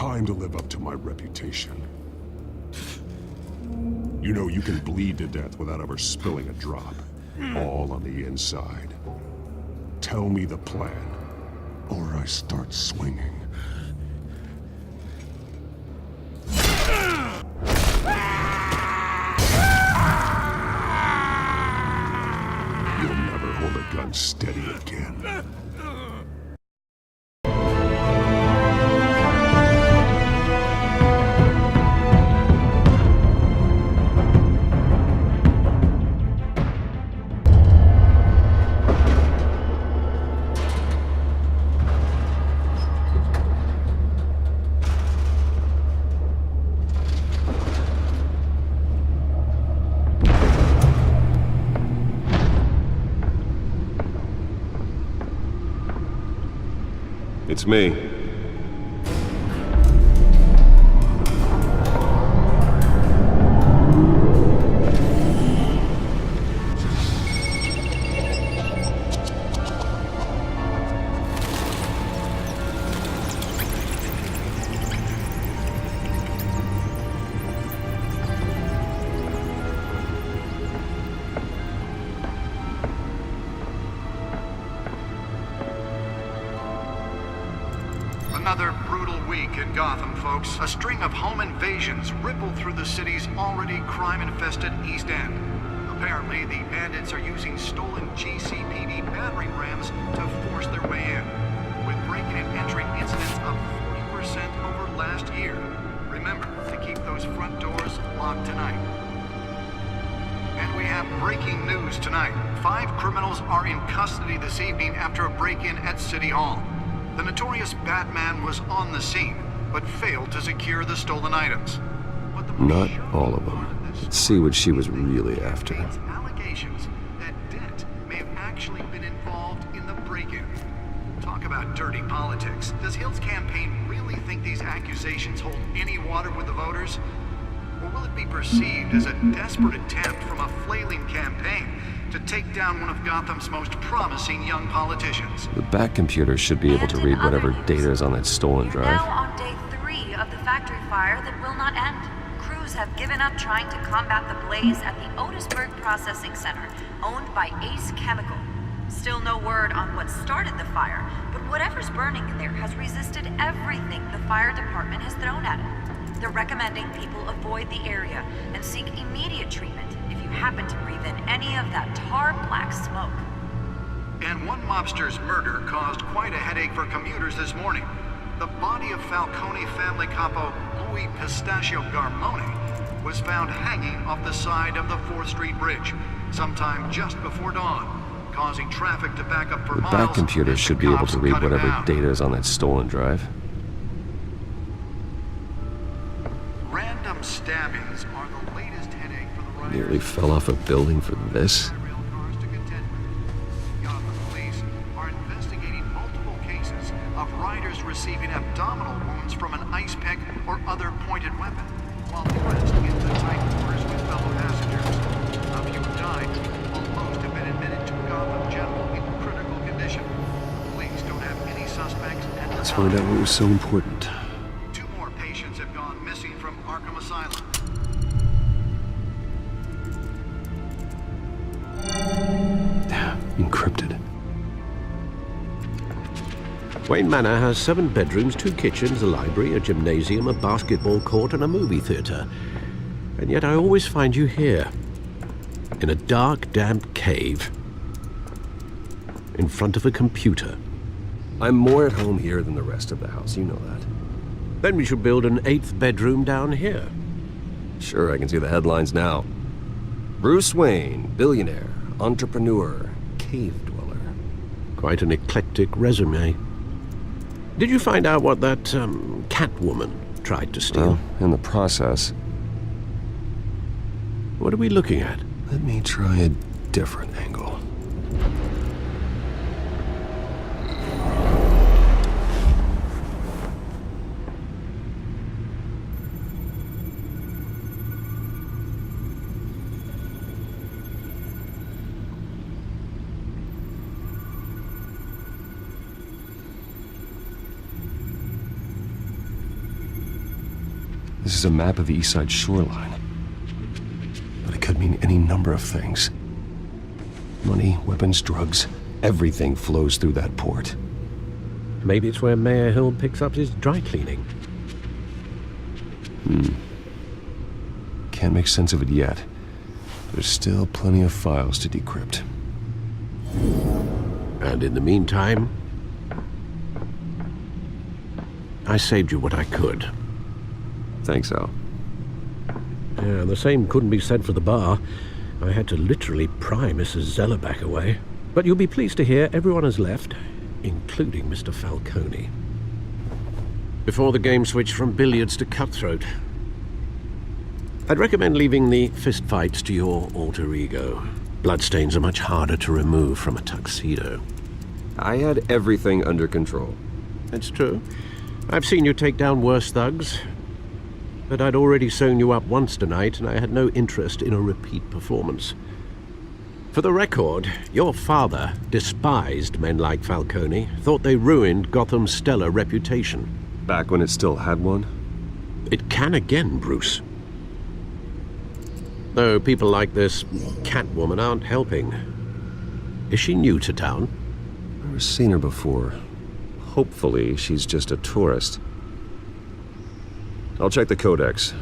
time to live up to my reputation. You know you can bleed to death without ever spilling a drop. All on the inside. Tell me the plan, or I start swinging. You'll never hold a gun steady again. It's me. Another brutal week in Gotham, folks. A string of home invasions rippled through the city's already crime-infested East End. Apparently, the bandits are using stolen GCPD battering rams to force their way in, with break-in and entering incidents up 40% over last year. Remember to keep those front doors locked tonight. And we have breaking news tonight. 5 criminals are in custody this evening after a break-in at City Hall. The notorious Batman was on the scene, but failed to secure the stolen items. Not all of them. Let's see what she was really after. Allegations that Dent may have actually been involved in the break-in. Talk about dirty politics. Does Hill's campaign really think these accusations hold any water with the voters? Or will it be perceived as a desperate attempt from a flailing campaign to take down one of Gotham's most promising young politicians? The back computer should be able to read whatever data is on that stolen drive. Now on day 3 of the factory fire that will not end. Crews have given up trying to combat the blaze at the Otisburg Processing Center, owned by Ace Chemical. Still no word on what started the fire, but whatever's burning in there has resisted everything the fire department has thrown at it. They're recommending people avoid the area and seek immediate treatment if you happen to breathe in any of that tar-black smoke. And one mobster's murder caused quite a headache for commuters this morning. The body of Falcone family capo Louis Pistachio Garmone was found hanging off the side of the 4th Street Bridge sometime just before dawn, causing traffic to back up for The miles. back computer should be able to read whatever down. data is on that stolen drive. Random stabbings are the latest headache for the rioters. Nearly fell off a building for this. Rail cars to contend with. Gotham police are investigating multiple cases of riders receiving abdominal wounds from an ice pick or other pointed weapon, while pressed into tight quarters with fellow passengers. A few have died, while most have been admitted to Gotham General in critical condition. Police don't have any suspects and Let's find out what was so important. 2 more patients have gone missing from Arkham Asylum. Encrypted. Wayne Manor has 7 bedrooms, 2 kitchens, a library, a gymnasium, a basketball court, and a movie theater. And yet I always find you here, in a dark, damp cave, in front of a computer. I'm more at home here than the rest of the house, you know that. Then we should build an 8th bedroom down here. Sure, I can see the headlines now. Bruce Wayne, billionaire, entrepreneur, cave dweller. Quite an eclectic resume. Did you find out what that, Catwoman tried to steal? Well, in the process. What are we looking at? Let me try a different angle. This is a map of the east side shoreline. But it could mean any number of things. Money, weapons, drugs, everything flows through that port. Maybe it's where Mayor Hill picks up his dry cleaning. Can't make sense of it yet. There's still plenty of files to decrypt. And in the meantime, I saved you what I could. Thanks, Al. Yeah, the same couldn't be said for the bar. I had to literally pry Mrs. Zeller back away. But you'll be pleased to hear everyone has left, including Mr. Falcone. Before the game switched from billiards to cutthroat. I'd recommend leaving the fistfights to your alter ego. Bloodstains are much harder to remove from a tuxedo. I had everything under control. That's true. I've seen you take down worse thugs. But I'd already sewn you up once tonight, and I had no interest in a repeat performance. For the record, your father despised men like Falcone, thought they ruined Gotham's stellar reputation. Back when it still had one? It can again, Bruce. Though people like this Catwoman aren't helping. Is she new to town? Never seen her before. Hopefully, she's just a tourist. I'll check the codex.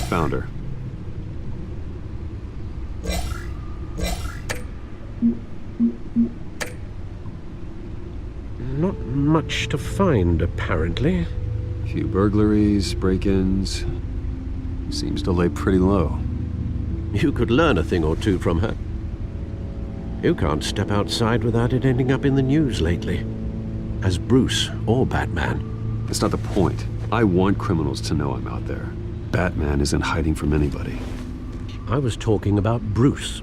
Found her. Not much to find, apparently. Few burglaries, break-ins. Seems to lay pretty low. You could learn a thing or two from her. You can't step outside without it ending up in the news lately. As Bruce or Batman. That's not the point. I want criminals to know I'm out there. Batman isn't hiding from anybody. I was talking about Bruce.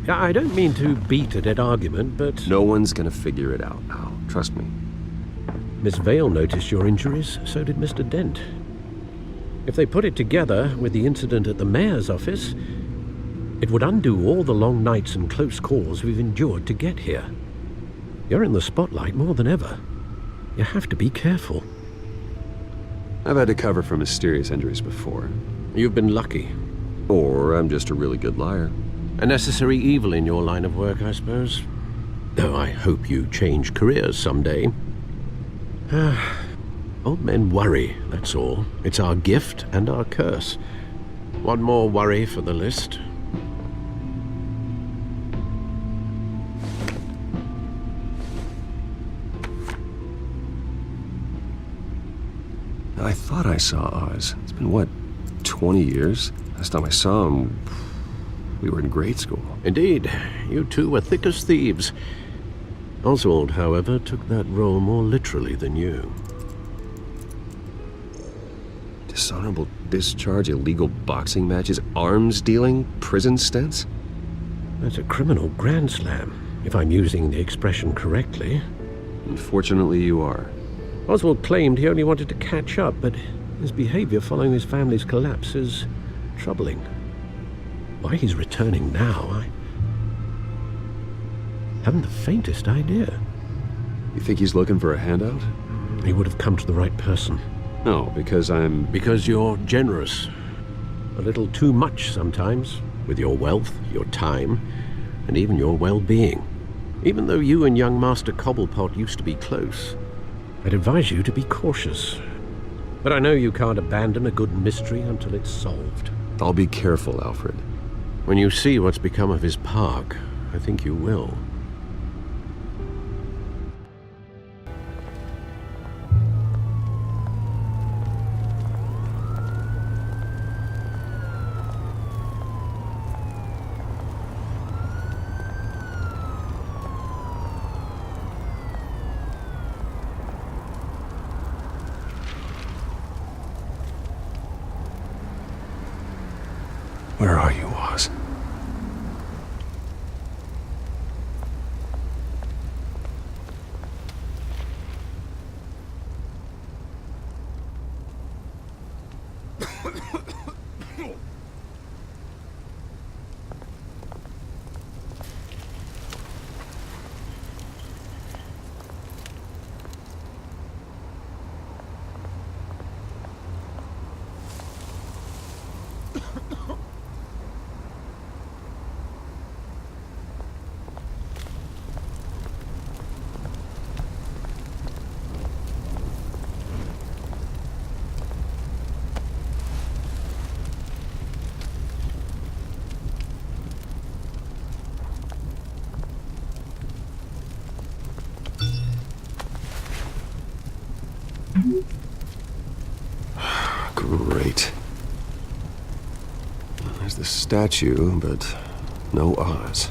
I don't mean to beat a dead argument, but... No one's gonna figure it out now. Trust me. Miss Vale noticed your injuries, so did Mr. Dent. If they put it together with the incident at the mayor's office, it would undo all the long nights and close calls we've endured to get here. You're in the spotlight more than ever. You have to be careful. I've had to cover for mysterious injuries before. You've been lucky. Or I'm just a really good liar. A necessary evil in your line of work, I suppose. Though I hope you change careers someday. Old men worry, that's all. It's our gift and our curse. One more worry for the list. I thought I saw Oz. It's been, what, 20 years? Last time I saw him, we were in grade school. Indeed, you two were thick as thieves. Oswald, however, took that role more literally than you. Dishonorable discharge, illegal boxing matches, arms dealing, prison stints? That's a criminal grand slam, if I'm using the expression correctly. Unfortunately, you are. Oswald claimed he only wanted to catch up, but his behavior following his family's collapse is troubling. Why he's returning now, I haven't the faintest idea. You think he's looking for a handout? He would have come to the right person. No, because Because you're generous. A little too much sometimes, with your wealth, your time, and even your well-being. Even though you and young Master Cobblepot used to be close, I'd advise you to be cautious. But I know you can't abandon a good mystery until it's solved. I'll be careful, Alfred. When you see what's become of his park, I think you will. Where are you, Oz? Great. There's the statue, but no Oz.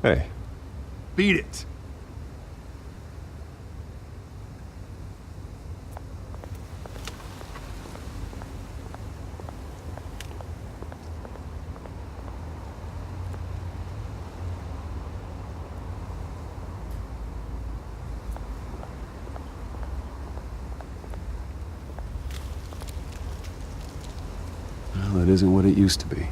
Hey. Beat it. Well, that isn't what it used to be.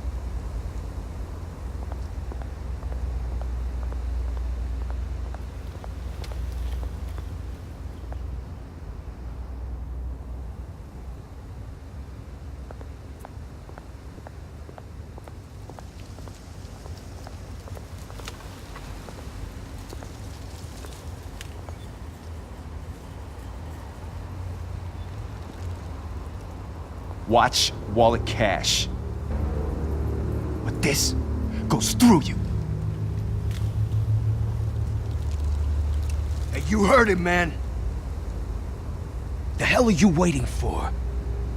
Watch wallet cash. But this goes through you. Hey, you heard him, man. The hell are you waiting for?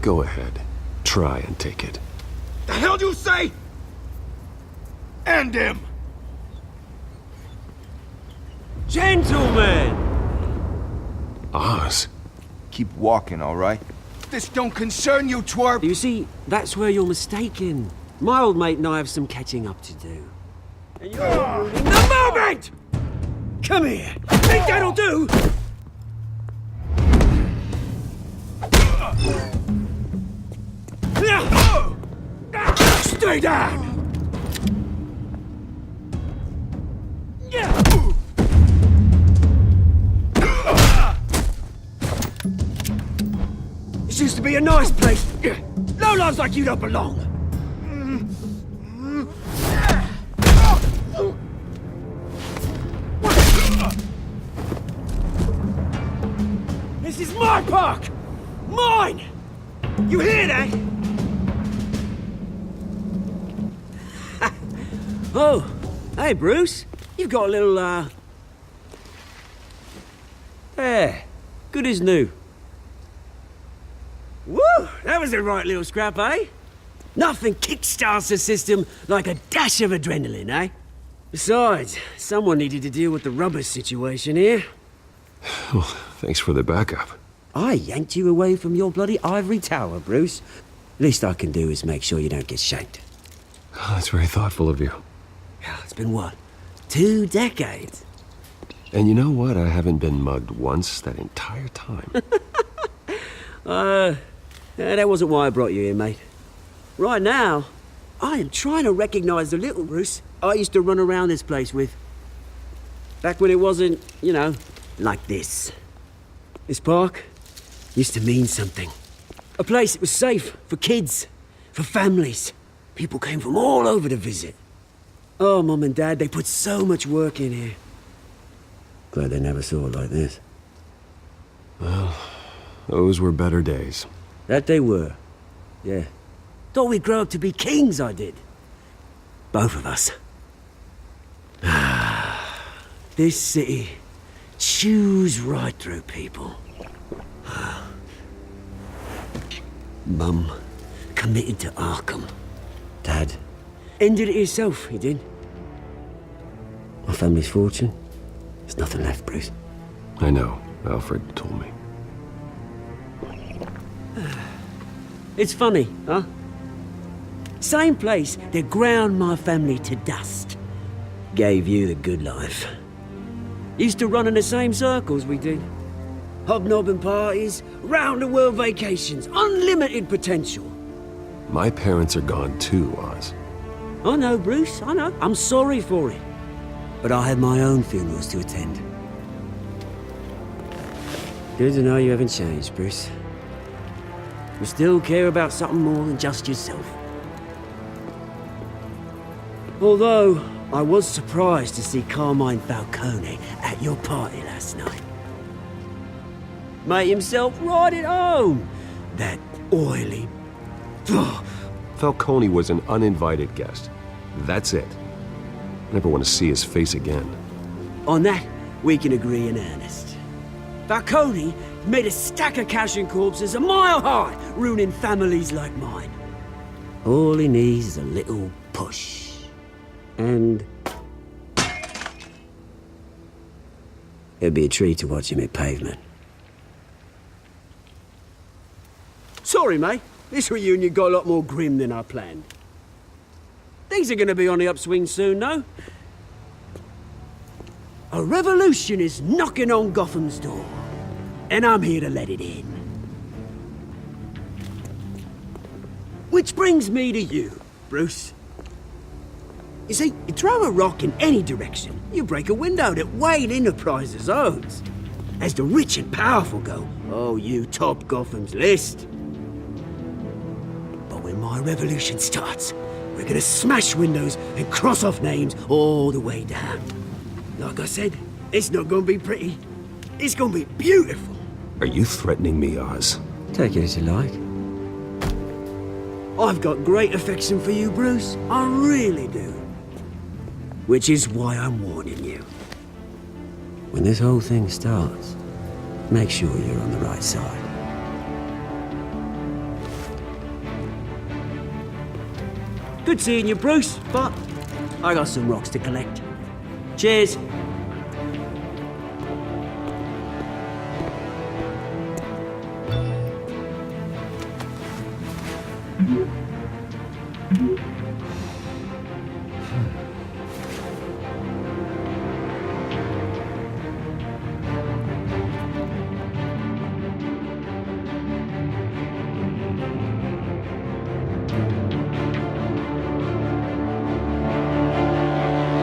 Go ahead. Try and take it. The hell do you say? End him! Gentlemen! Oz? Keep walking, all right? This don't concern you, twerp! You see, that's where you're mistaken. My old mate and I have some catching up to do. And you're ruining the moment! Come here! Think that'll do? Stay down! This used to be a nice place. Lowlifes like you don't belong. This is my park! Mine! You hear that? Oh, hey Bruce. You've got a little, There. Good as new. Woo! That was a right little scrap, eh? Nothing kickstarts the system like a dash of adrenaline, eh? Besides, someone needed to deal with the rubber situation here. Well, thanks for the backup. I yanked you away from your bloody ivory tower, Bruce. Least I can do is make sure you don't get shanked. Oh, that's very thoughtful of you. It's been what? 2 decades? And you know what? I haven't been mugged once that entire time. That wasn't why I brought you here, mate. Right now, I am trying to recognize the little Bruce I used to run around this place with. Back when it wasn't, you know, like this. This park used to mean something. A place that was safe for kids, for families. People came from all over to visit. Oh, Mum and Dad, they put so much work in here. Glad they never saw it like this. Well, those were better days. That they were. Yeah. Thought we'd grow up to be kings, I did. Both of us. This city chews right through people. Mum committed to Arkham. Dad ended it himself, he did. My family's fortune. There's nothing left, Bruce. I know. Alfred told me. It's funny, huh? Same place that ground my family to dust. Gave you the good life. Used to run in the same circles we did. Hobnobbing parties, round-the-world vacations, unlimited potential. My parents are gone too, Oz. I know, Bruce, I know. I'm sorry for it. But I had my own funerals to attend. Good to know you haven't changed, Bruce. You still care about something more than just yourself. Although, I was surprised to see Carmine Falcone at your party last night. Made himself right at home. That oily... Ugh. Falcone was an uninvited guest. That's it. Never want to see his face again. On that, we can agree in earnest. Falcone made a stack of cash and corpses a mile high, ruining families like mine. All he needs is a little push. And... it'd be a treat to watch him hit pavement. Sorry, mate. This reunion got a lot more grim than I planned. Things are gonna be on the upswing soon, though. A revolution is knocking on Gotham's door, and I'm here to let it in. Which brings me to you, Bruce. You see, you throw a rock in any direction, you break a window that Wayne Enterprises owns. As the rich and powerful go, oh, you top Gotham's list. But when my revolution starts, we're gonna smash windows and cross off names all the way down. Like I said, it's not gonna be pretty. It's gonna be beautiful. Are you threatening me, Oz? Take it as you like. I've got great affection for you, Bruce. I really do. Which is why I'm warning you. When this whole thing starts, make sure you're on the right side. Good seeing you, Bruce, but I got some rocks to collect. Cheers.